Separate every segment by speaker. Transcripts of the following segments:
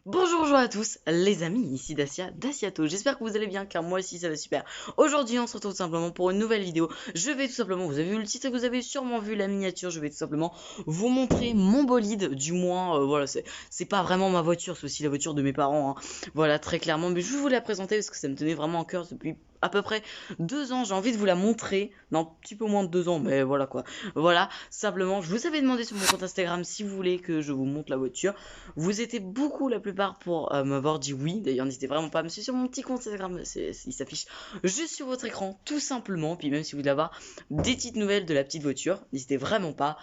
Speaker 1: Bonjour à tous les amis, ici Daciato, j'espère que vous allez bien car moi aussi ça va super. Aujourd'hui on se retrouve tout simplement pour une nouvelle vidéo. Je vais tout simplement, vous avez vu le titre et vous avez sûrement vu la miniature, je vais tout simplement vous montrer mon bolide, du moins voilà, c'est pas vraiment ma voiture, c'est aussi la voiture de mes parents, hein. Voilà, très clairement, mais je vais vous la présenter parce que ça me tenait vraiment à cœur depuis à peu près 2 ans, j'ai envie de vous la montrer, non, un petit peu moins de 2 ans, mais voilà quoi. Voilà, simplement, je vous avais demandé sur mon compte Instagram si vous voulez que je vous montre la voiture. Vous étiez beaucoup la plupart pour m'avoir dit oui. D'ailleurs, n'hésitez vraiment pas à me suivre sur mon petit compte Instagram. Il s'affiche juste sur votre écran, tout simplement. Puis même si vous voulez avoir des petites nouvelles de la petite voiture, n'hésitez vraiment pas.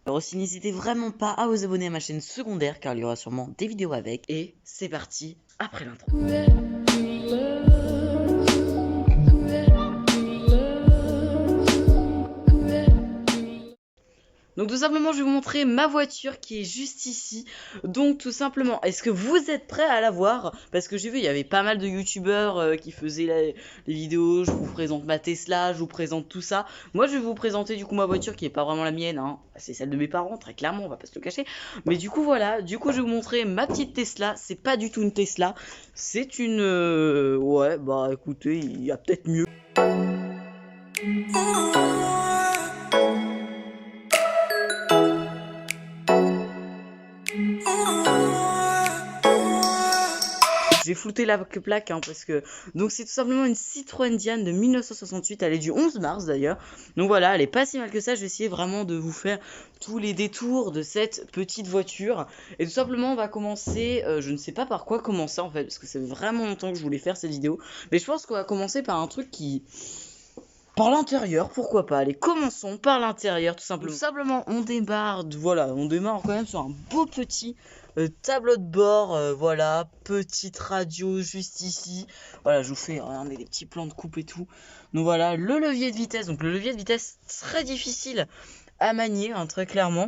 Speaker 1: Alors aussi, n'hésitez vraiment pas à vous abonner à ma chaîne secondaire car il y aura sûrement des vidéos avec. Et c'est parti après l'intro. Donc tout simplement, je vais vous montrer ma voiture qui est juste ici. Donc tout simplement, est-ce que vous êtes prêts à la voir? Parce que j'ai vu, il y avait pas mal de youtubeurs qui faisaient les vidéos. Je vous présente ma Tesla, je vous présente tout ça. Moi, je vais vous présenter du coup ma voiture qui est pas vraiment la mienne, hein. C'est celle de mes parents, très clairement, on va pas se le cacher. Mais du coup, voilà, du coup, je vais vous montrer ma petite Tesla. C'est pas du tout une Tesla, c'est une... Ouais, bah écoutez, il y a peut-être mieux. J'ai flouté la plaque hein, parce que donc c'est tout simplement une Citroën Diane de 1968, elle est du 11 mars d'ailleurs. Donc voilà, elle est pas si mal que ça. Je vais essayer vraiment de vous faire tous les détours de cette petite voiture et tout simplement on va commencer, je ne sais pas par quoi commencer en fait parce que c'est vraiment longtemps que je voulais faire cette vidéo, mais je pense qu'on va commencer par un truc qui... Par l'intérieur, pourquoi pas. Allez, commençons par l'intérieur, tout simplement. Tout simplement, on démarre, voilà, on démarre quand même sur un beau petit tableau de bord, voilà, petite radio juste ici. Voilà, je vous fais, regardez, des petits plans de coupe et tout. Donc voilà, le levier de vitesse. Donc le levier de vitesse, très difficile à manier, hein, très clairement.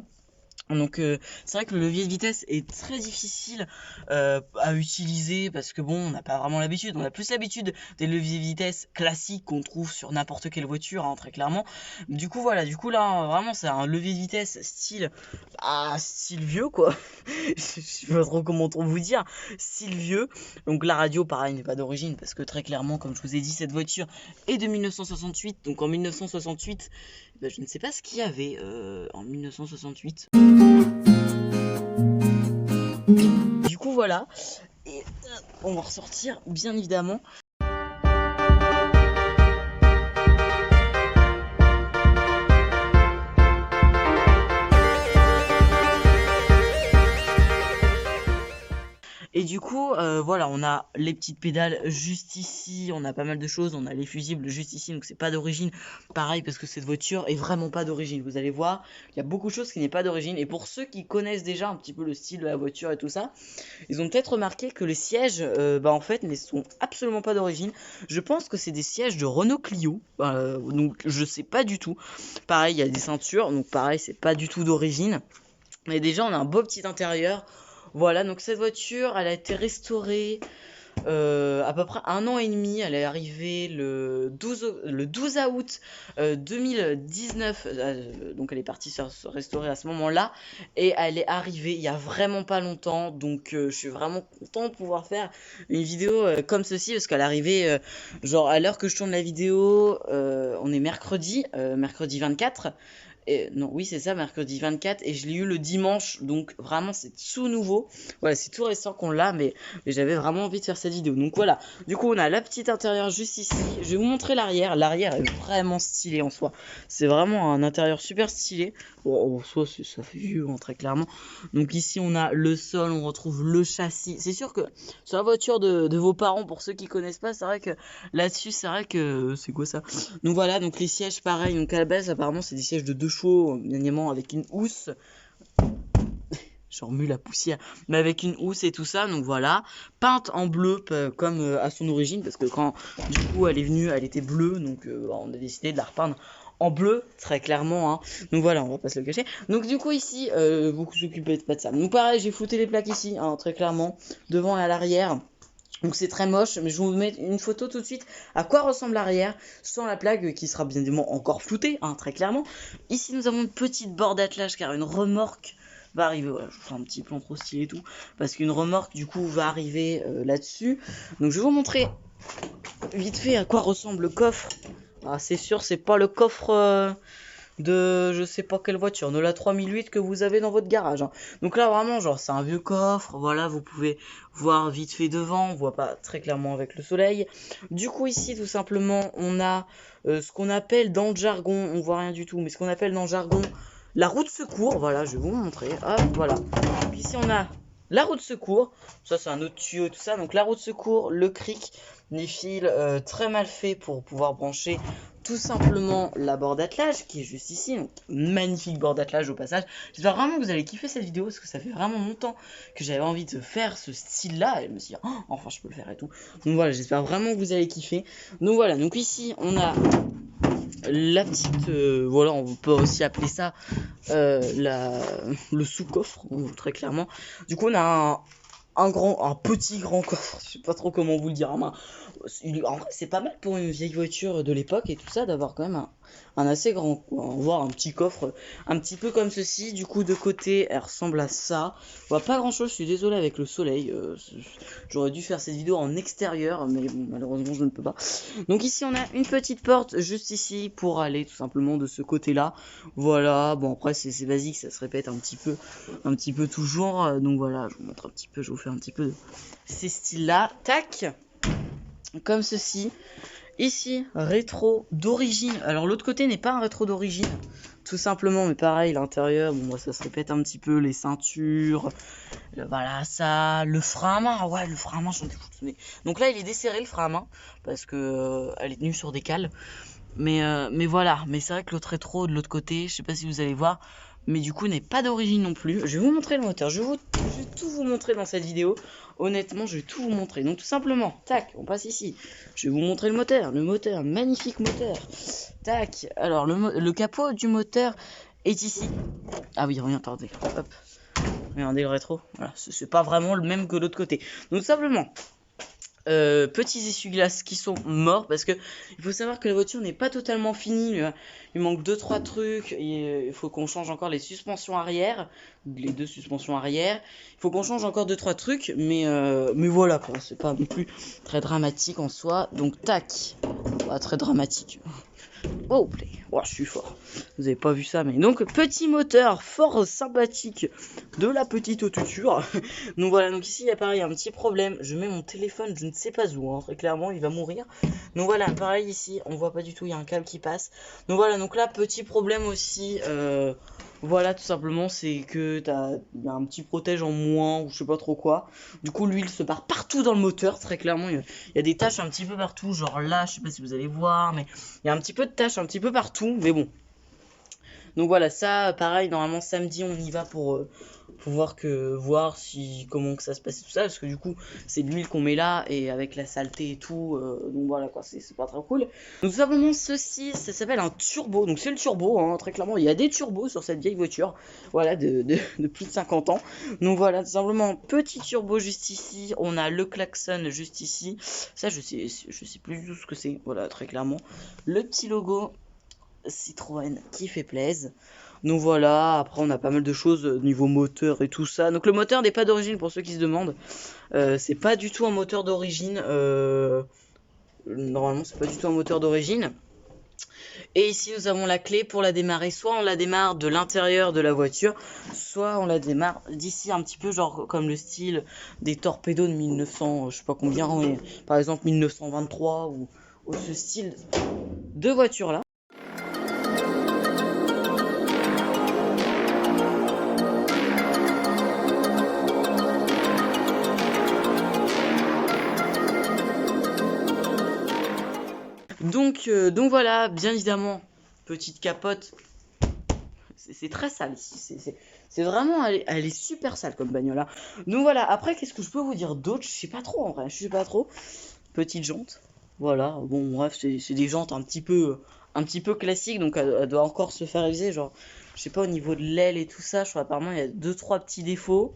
Speaker 1: Donc c'est vrai que le levier de vitesse est très difficile à utiliser parce que bon, on n'a pas vraiment l'habitude. On a plus l'habitude des leviers de vitesse classiques qu'on trouve sur n'importe quelle voiture, hein, très clairement. Du coup voilà, du coup là vraiment c'est un levier de vitesse style style vieux quoi. Je sais pas trop comment vous dire, style vieux. Donc la radio pareil n'est pas d'origine parce que très clairement comme je vous ai dit cette voiture est de 1968. Donc en 1968, je ne sais pas ce qu'il y avait en 1968. Du coup voilà, et on va ressortir bien évidemment. Et du coup, voilà, on a les petites pédales juste ici, on a pas mal de choses, on a les fusibles juste ici, donc c'est pas d'origine. Pareil, parce que cette voiture est vraiment pas d'origine. Vous allez voir, il y a beaucoup de choses qui n'est pas d'origine. Et pour ceux qui connaissent déjà un petit peu le style de la voiture et tout ça, ils ont peut-être remarqué que les sièges, en fait, ne sont absolument pas d'origine. Je pense que c'est des sièges de Renault Clio, donc je sais pas du tout. Pareil, il y a des ceintures, donc pareil, c'est pas du tout d'origine. Mais déjà, on a un beau petit intérieur. Voilà, donc cette voiture, elle a été restaurée à peu près 1 an et demi. Elle est arrivée le 12 août 2019. Donc elle est partie se restaurer à ce moment-là. Et elle est arrivée il y a vraiment pas longtemps. Donc je suis vraiment content de pouvoir faire une vidéo comme ceci. Parce qu'elle est arrivée, genre à l'heure que je tourne la vidéo, on est mercredi 24. Et, non, oui, c'est ça, mercredi 24. Et je l'ai eu le dimanche. Donc, vraiment, c'est tout nouveau. Voilà, c'est tout récent qu'on l'a. Mais j'avais vraiment envie de faire cette vidéo. Donc, voilà. Du coup, on a la petite intérieur juste ici. Je vais vous montrer l'arrière. L'arrière est vraiment stylé en soi. C'est vraiment un intérieur super stylé. Bon, en soi, ça fait vieux, hein, très clairement. Donc, ici, on a le sol. On retrouve le châssis. C'est sûr que sur la voiture de vos parents, pour ceux qui connaissent pas, c'est vrai que là-dessus, c'est vrai que... C'est quoi ça? Donc, voilà. Donc, les sièges, pareil. Donc, à la base, apparemment, c'est des sièges de 2 chevaux, bien évidemment, avec une housse. J'en remue la poussière, mais avec une housse et tout ça. Donc voilà, peinte en bleu comme à son origine, parce que quand du coup elle est venue, elle était bleue, donc on a décidé de la repeindre en bleu, très clairement, hein. Donc voilà, on va pas se le cacher. Donc du coup ici, vous vous occupez pas de ça. Donc pareil, j'ai flouté les plaques ici, hein, très clairement, devant et à l'arrière. Donc c'est très moche, mais je vais vous mettre une photo tout de suite à quoi ressemble l'arrière, sans la plaque qui sera bien évidemment encore floutée, hein, très clairement. Ici nous avons une petite bord d'attelage car une remorque va arriver. Voilà, je vous fais un petit plan trop stylé et tout, parce qu'une remorque du coup va arriver là-dessus. Donc je vais vous montrer vite fait à quoi ressemble le coffre. Ah, c'est sûr, c'est pas le coffre de je sais pas quelle voiture, de la 3008 que vous avez dans votre garage, hein. Donc là vraiment genre c'est un vieux coffre, voilà, vous pouvez voir vite fait devant, on voit pas très clairement avec le soleil. Du coup ici tout simplement on a ce qu'on appelle dans le jargon, on voit rien du tout, mais ce qu'on appelle dans le jargon la roue de secours, voilà, je vais vous montrer, hop, voilà. Donc ici on a la roue de secours, ça c'est un autre tuyau tout ça, donc la roue de secours, le cric, les fils très mal faits pour pouvoir brancher tout simplement la bord d'attelage qui est juste ici, donc magnifique bord d'attelage au passage. J'espère vraiment que vous allez kiffer cette vidéo parce que ça fait vraiment longtemps que j'avais envie de faire ce style là et je me suis dit oh, enfin je peux le faire et tout. Donc voilà, j'espère vraiment que vous allez kiffer. Donc voilà, donc ici on a la petite voilà, on peut aussi appeler ça le sous-coffre très clairement. Du coup on a un petit grand coffre, je sais pas trop comment vous le dire, hein. En vrai, c'est pas mal pour une vieille voiture de l'époque et tout ça d'avoir quand même un assez grand, voire un petit coffre, un petit peu comme ceci. Du coup, de côté, elle ressemble à ça. On voit pas grand chose, je suis désolé avec le soleil. J'aurais dû faire cette vidéo en extérieur, mais bon, malheureusement, je ne peux pas. Donc, ici, on a une petite porte juste ici pour aller tout simplement de ce côté-là. Voilà, bon, après, c'est basique, ça se répète un petit peu toujours. Donc, voilà, je vous montre un petit peu, je vous fais un petit peu de ces styles-là. Tac! Comme ceci. Ici, rétro d'origine. Alors l'autre côté n'est pas un rétro d'origine, tout simplement, mais pareil, l'intérieur, bon, ça se répète un petit peu, les ceintures, voilà, ça, le frein à main, ouais, le frein à main, j'en ai foutu. Donc là, il est desserré le frein à main, parce que elle est tenue sur des cales. Mais voilà, mais c'est vrai que l'autre rétro de l'autre côté, je sais pas si vous allez voir, mais du coup n'est pas d'origine non plus. Je vais vous montrer le moteur, je vais tout vous montrer dans cette vidéo. Honnêtement, je vais tout vous montrer. Donc tout simplement, tac, on passe ici. Je vais vous montrer le moteur, magnifique moteur. Tac, alors le capot du moteur est ici. Ah oui, rien, attendez, hop. Regardez le rétro, voilà, c'est pas vraiment le même que l'autre côté. Donc tout simplement, petits essuie-glaces qui sont morts parce que il faut savoir que la voiture n'est pas totalement finie, il manque 2-3 trucs, et il faut qu'on change encore les suspensions arrière, les deux suspensions arrière, il faut qu'on change encore 2-3 trucs, mais voilà quoi, c'est pas non plus très dramatique en soi, donc tac, pas très dramatique. Oh, play. Oh, je suis fort. Vous avez pas vu ça, mais donc petit moteur fort sympathique de la petite autoture. Donc voilà, donc ici il y a pareil un petit problème. Je mets mon téléphone, je ne sais pas où, hein, très clairement, il va mourir. Donc voilà, pareil ici, on voit pas du tout, il y a un câble qui passe. Donc voilà, donc là petit problème aussi. Voilà, tout simplement, c'est que il y a un petit protège en moins ou je sais pas trop quoi. Du coup, l'huile se barre partout dans le moteur, très clairement. Il y a des taches un petit peu partout, genre là, je sais pas si vous allez voir, mais il y a un petit peu de taches un petit peu partout, mais bon. Donc voilà, ça, pareil, normalement samedi on y va pour voir si comment que ça se passe et tout ça, parce que du coup c'est de l'huile qu'on met là et avec la saleté et tout, donc voilà quoi, c'est pas très cool. Donc tout simplement ceci, ça s'appelle un turbo, donc c'est le turbo, hein, très clairement il y a des turbos sur cette vieille voiture, voilà, de plus de 50 ans. Donc voilà, tout simplement petit turbo juste ici, on a le klaxon juste ici, ça je sais plus du tout ce que c'est, voilà, très clairement. Le petit logo Citroën qui fait plaise. Donc voilà, après on a pas mal de choses niveau moteur et tout ça. Donc le moteur n'est pas d'origine pour ceux qui se demandent. C'est pas du tout un moteur d'origine. Normalement c'est pas du tout un moteur d'origine. Et ici nous avons la clé pour la démarrer. Soit on la démarre de l'intérieur de la voiture, soit on la démarre d'ici un petit peu, genre comme le style des torpedos de 1900, je sais pas combien, mais par exemple 1923 ou ce style de voiture là. Donc voilà, bien évidemment, petite capote, c'est très sale ici, c'est vraiment, elle est super sale comme bagnole là. Donc voilà, après qu'est-ce que je peux vous dire d'autre, je sais pas trop en vrai, je sais pas trop. Petite jante, voilà, bon bref, c'est des jantes un petit peu classiques, donc elle doit encore se faire réviser, genre, je sais pas, au niveau de l'aile et tout ça, je crois apparemment il y a 2-3 petits défauts.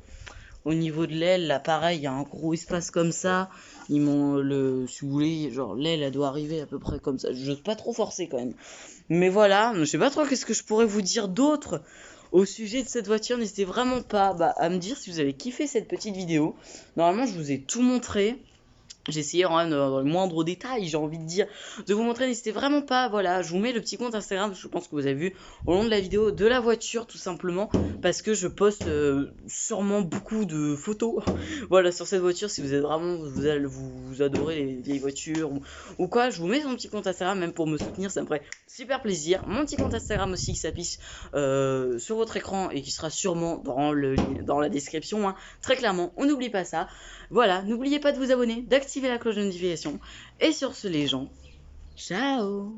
Speaker 1: Au niveau de l'aile, là pareil, il y a un gros espace comme ça. Si vous voulez, genre l'aile, elle doit arriver à peu près comme ça. J'ose pas trop forcer quand même. Mais voilà, je sais pas trop qu'est-ce que je pourrais vous dire d'autre. au sujet de cette voiture. N'hésitez vraiment pas à me dire si vous avez kiffé cette petite vidéo. Normalement, je vous ai tout montré. J'ai essayé dans le moindre détail, j'ai envie de dire, de vous montrer. N'hésitez vraiment pas, voilà, je vous mets le petit compte Instagram, je pense que vous avez vu au long de la vidéo, de la voiture tout simplement, parce que je poste sûrement beaucoup de photos, voilà, sur cette voiture. Si vous êtes vraiment, vous adorez les vieilles voitures ou quoi, je vous mets son petit compte Instagram, même pour me soutenir, ça me ferait super plaisir. Mon petit compte Instagram aussi qui s'affiche sur votre écran et qui sera sûrement dans la description, hein, très clairement, on n'oublie pas ça. Voilà, n'oubliez pas de vous abonner, d'activer la cloche de notification. Et sur ce, les gens, ciao!